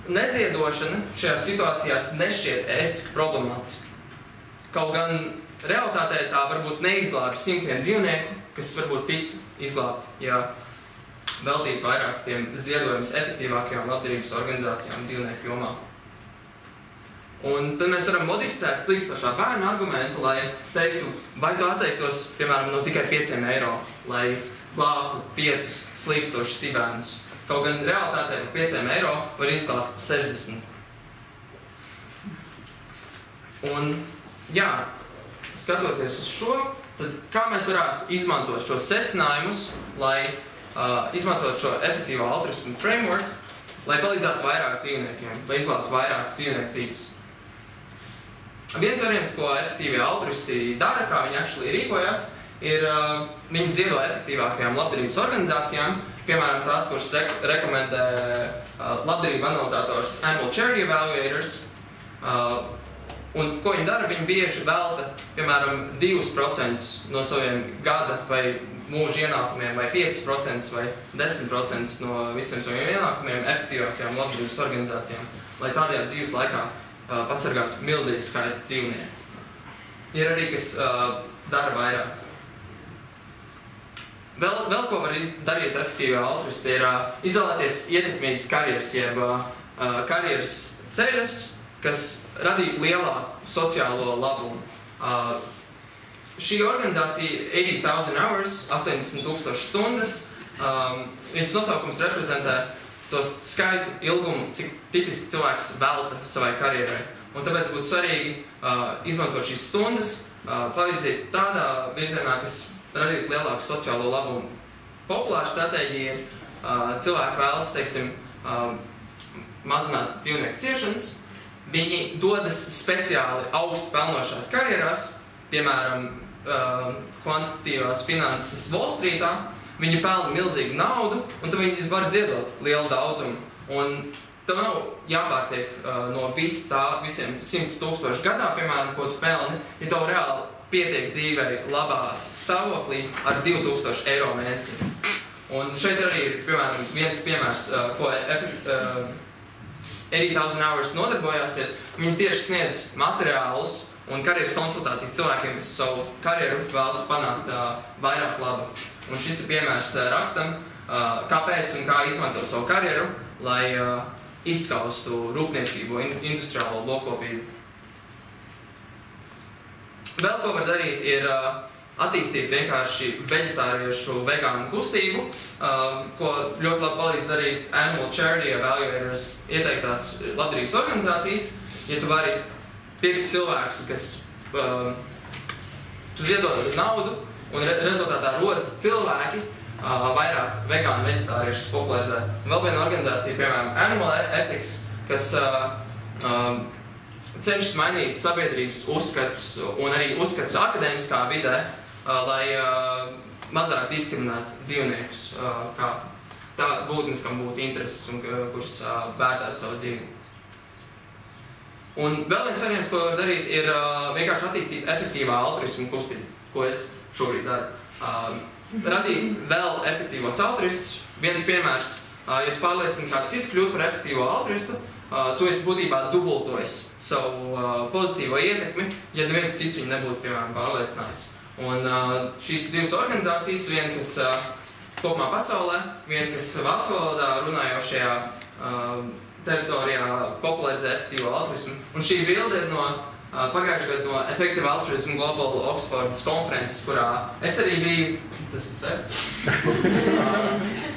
neziedošana šajās situācijās nešķiet ētiski problemātiski. Kaut gan realitātē tā varbūt neizglābi simtiem dzīvnieku, kas varbūt tiktu izglābti, ja veltītu vairāk tiem ziedojumus efektīvākajām labdarības organizācijām dzīvnieku jomā. Un tad mēs varam modificēt slīkstošā bērnu argumentu, lai teiktu, vai tu atteiktos, piemēram, no tikai 5 eiro, lai glābtu 5 slīkstošus sibērnus. Kaut gan realitātē par 5 eiro var izglābt 60. Un, jā, skatoties uz šo, tad kā mēs varētu izmantot šos secinājumus, lai izmantot šo efektīvo altruismu framework, lai palīdzētu vairāk dzīvniekiem, lai izglābtu vairāk dzīvnieku dzīves. Viens variants, ko efektīvie altruisti dara, kā viņi actually rīkojas, ir viņi ziedo efektīvākajām labdarības organizācijām, piemēram, tās, kuras rekomendē labdarību analizators Animal Charity Evaluators. Un ko viņi dara? Viņi bieži velta, piemēram, 2% no saviem gada vai mūža ienākumiem, vai 5% vai 10% no visiem saviem ienākumiem efektīvākajām labdarības organizācijām, lai tādējādi dzīves laikā pasargātu milzīgu skaitu dzīvnieku. Ir arī, kas dara vairāk. Vēl ko var darīt efektīvi altruisti, ir izvēlēties ietekmīgas karjeras, jeb karjeras ceļus, kas radītu lielāku sociālo labumu. Šī organizācija 80,000 hours, 80,000 stundas, viņas nosaukums reprezentē to skaitu ilgumu, cik tipiski cilvēks velta savai karjerai. Un tāpēc būtu svarīgi izmantot šīs stundas, pavirzīt tādā virzienā, kas radītu lielāku sociālo labumu. Populāra stratēģija ir cilvēki vēlas, teiksim, mazināt dzīvnieku ciešanas. Viņi dodas speciāli augstu pelnošās karjerās, piemēram, kvantitatīvās finanses Wall Streetā. Viņi pelna milzīgu naudu, un tad viņi var ziedot lielu daudzumu. Un tev nav jāpārtiek no visiem 100,000 gadā, piemēram, ko tu pelni, ja tev reāli pietiek dzīvei labā stāvoklī ar 2,000 eiro mēnesī. Un šeit arī ir, piemēram, viens piemērs, ko 80,000 Hours nodarbojās, ir viņi tieši sniedz materiālus un karjeras konsultācijas cilvēkiem, kas savu karjeru vēlas panākt vairāk labu. Un šis ir piemērs rakstam, kāpēc un kā izmantot savu karjeru, lai izskaustu rūpniecību, industriālo lokopību. Vēl ko var darīt, ir attīstīt vienkārši veģetāriešu vegānu kustību, ko ļoti labi palīdz darīt Animal Charity Evaluators ieteiktās labdarības organizācijas. Ja tu vari pirkt cilvēkus, kas tu ziedod naudu un rezultātā rodas cilvēki, vairāk vegānu veģetāriešus popularizē. Vēl viena organizācija, piemēram, Animal Ethics, kas cenšas mainīt sabiedrības uzskatus un arī uzskatus akadēmiskā vidē, lai mazāk diskriminētu dzīvniekus, kā tā būtnes, kam būtu intereses un kurš vērtētu savu dzīvi. Un vēl viens variants, ko var darīt, ir vienkārši attīstīt efektīvā altruismu kustību, ko es šobrīd daru. Radīt vēl efektīvos altruistus. Viens piemērs, ja tu pārliecini kādu citu kļūt par efektīvo altruistu, tu esi būtībā dubultojis savu pozitīvo ietekmi, ja neviens cits viņu nebūtu, piemēram, pārliecinājis. Un šīs divas organizācijas, viena, kas kopumā pasaulē, viena, kas vācu valodā runājošajā teritorijā popularizē efektīvo altruismu. Un šī bilde ir no pagājušajā gadu no Effective Altruism Global Oxfordas konferences, kurā es arī biju, tas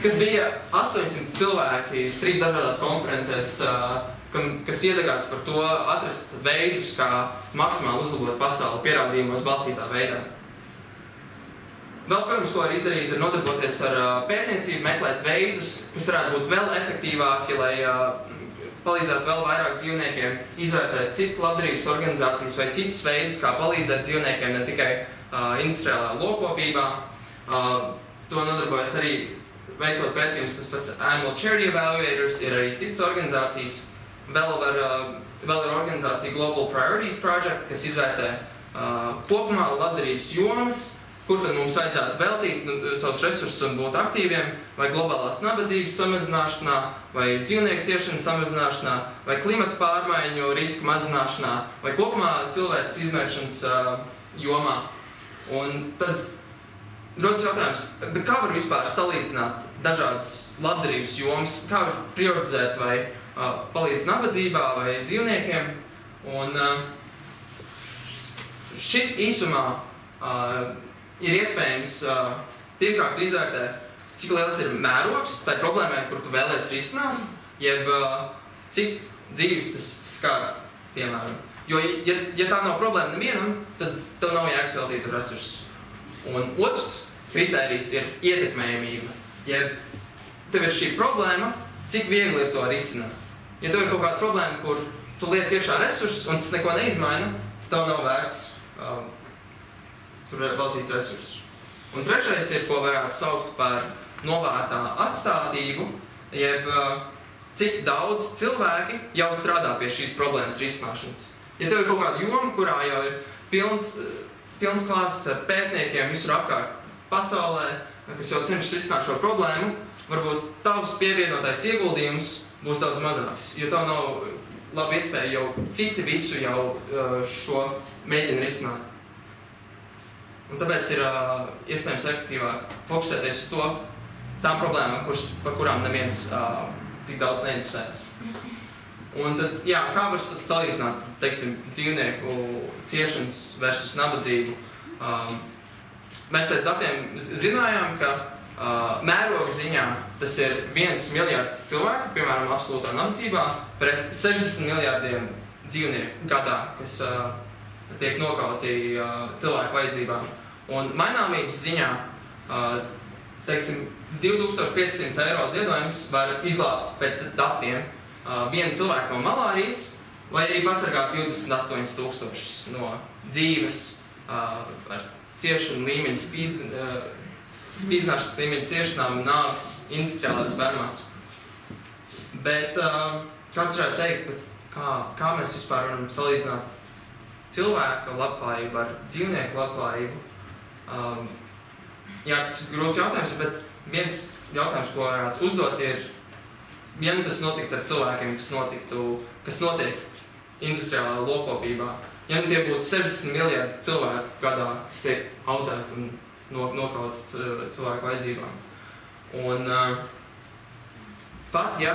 kas bija 800 cilvēki 3 dažādās konferencēs, kas iedegās par to atrast veidus, kā maksimāli uzlabot pasauli pierādījumos balstītā veidā. Vēl, protams, ko var izdarīt, ir nodarboties ar pētniecību, meklēt veidus, kas varētu būt vēl efektīvāki, lai palīdzētu vēl vairāk dzīvniekiem, izvērtēt citu labdarības organizācijas vai citus veidus, kā palīdzēt dzīvniekiem ne tikai industriālā lokopībā. To nodarbojas arī veicot pētījumus, tas pats Animal Charity Evaluators, ir arī citas organizācijas. Vēl ir organizācija Global Priorities Project, kas izvērtē kopumā labdarības jomas, kur tad mums vajadzētu veltīt savus resursus un būt aktīviem, vai globālās nabadzības samazināšanā, vai dzīvnieku ciešanas samazināšanā, vai klimata pārmaiņu risku mazināšanā, vai kopumā cilvēces izmēršanas jomā. Un tad rodas jautājums, bet kā var vispār salīdzināt dažādas labdarības jomas, kā var prioritizēt vai palīdz nabadzībā vai dzīvniekiem. Un šis īsumā ir iespējams pirmkārt izvērtē, cik liels ir mērogs tai problēmai, kur tu vēlies risināt, jeb cik dzīves tas skar, piemēram. Jo, ja tā nav problēma nevienam, tad tev nav jēgas veltīt resursus. Un otrs kritērijs ir ietekmējamība. Ja tev ir šī problēma, cik viegli ir to risināt. Ja tev ir kaut kāda problēma, kur tu liec iekšā resursus un tas neko neizmaina, tad tev nav vērts tur veltīt resursus. Un trešais ir, ko varētu saukt par novērtā atstādību, jeb cik daudz cilvēki jau strādā pie šīs problēmas risināšanas. Ja tev ir kaut kāda joma, kurā jau ir pilns klāsts ar pētniekiem visur apkārt pasaulē, kas jau cenšas risināt šo problēmu, varbūt tavs pievienotais ieguldījums būs daudz mazāks, jo tev nav laba iespēja, jau citi visu jau šo mēģina risināt. Un tāpēc ir iespējams efektīvāk fokusēties uz tām problēmām, par kurām neviens tik daudz neinteresējas. Un tad, jā, kā var salīdzināt, teiksim, dzīvnieku ciešanas versus nabadzību? Mēs pēc datiem zinājām, ka mēroga ziņā tas ir 1 miljards cilvēku, piemēram, absolūtā nabadzībā, pret 60 miljardiem dzīvnieku gadā, kas tiek nokauti cilvēku vajadzībām. Un maināmības ziņā, teiksim, 2500 eiro ziedojums var izglābt pēc datiem vienu cilvēku no malārijas, vai arī pasargāt 28 000 no dzīves ar ciešanu līmeņu, spīdzināšanas līmeņu ciešanām, nāves, industriālās fermās. Bet kāds varētu teikt, kā mēs vispār varam salīdzināt cilvēka labklājību ar dzīvnieku labklājību? Jā, tas ir grūts jautājums, bet viens jautājums, ko varētu uzdot, ir, ja nu tas notiktu ar cilvēkiem, kas notiek industriālā lokopībā, ja nu tie būtu 60 miljardi cilvēku gadā, kas tiek audzēti un nokauti cilvēku vajadzībām. Un pat ja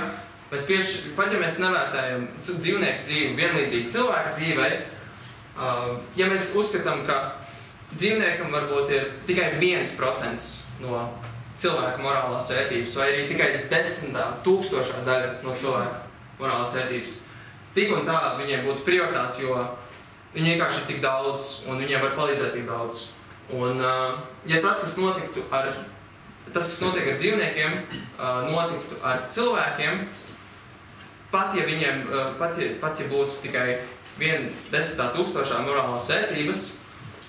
mēs nevērtējam dzīvnieku dzīvi vienlīdzīgi cilvēku dzīvei, ja mēs uzskatām, ka dzīvniekam varbūt ir tikai 1% no cilvēka morālās vērtības, vai arī tikai 10,000 daļa no cilvēka morālās vērtības, tik un tā viņiem būtu prioritāte, jo viņi vienkārši ir tik daudz un viņiem var palīdzēt tik daudz. Un ja tas, kas notiek ar dzīvniekiem, notiktu ar cilvēkiem, pat ja būtu tikai 10,000 morālās vērtības,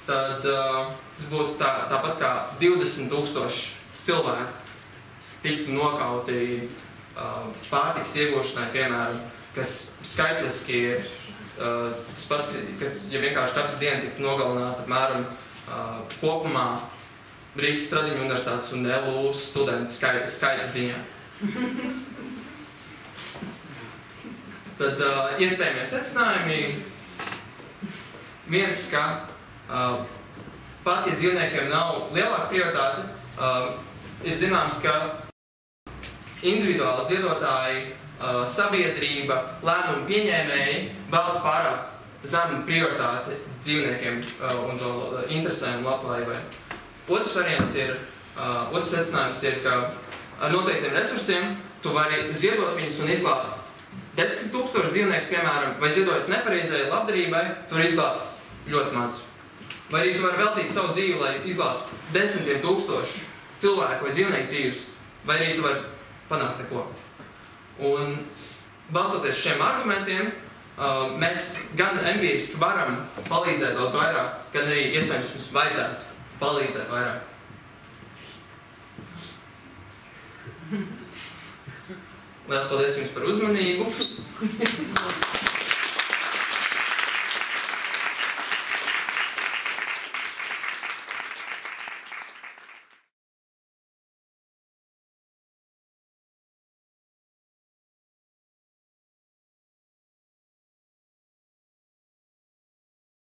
tad tas būtu tāpat kā 20,000 cilvēku tiktu nokauti pārtikas iegūšanai, piemēram, kas skaitliski ir tas pats, kas ja vienkārši katru dienu tiktu nogalināti apmēram kopumā Rīgas Stradiņu universitātes un LU studentu skaita ziņā. Tad iespējamie secinājumi viens, ka pat ja dzīvniekiem nav lielāka prioritāte, ir zināms, ka individuāli ziedotāji, sabiedrība, lēmumu pieņēmēji velta pārāk zemu prioritāti dzīvniekiem un to interesēm un labklājībai. Otrs secinājums ir, ka ar noteiktiem resursiem tu vari ziedot viņus un izglābt 10,000 dzīvniekus, piemēram, vai ziedojot nepareizai labdarībai, tu vari izglābt ļoti maz. Vai arī tu vari veltīt savu dzīvi, lai izglābtu 10,000 cilvēku vai dzīvnieku dzīves, vai arī tu vari panākt neko. Un balstoties šiem argumentiem, mēs gan empiriski varam palīdzēt daudz vairāk, gan arī iespējams mums vajadzētu palīdzēt vairāk. Lielas paldies jums par uzmanību.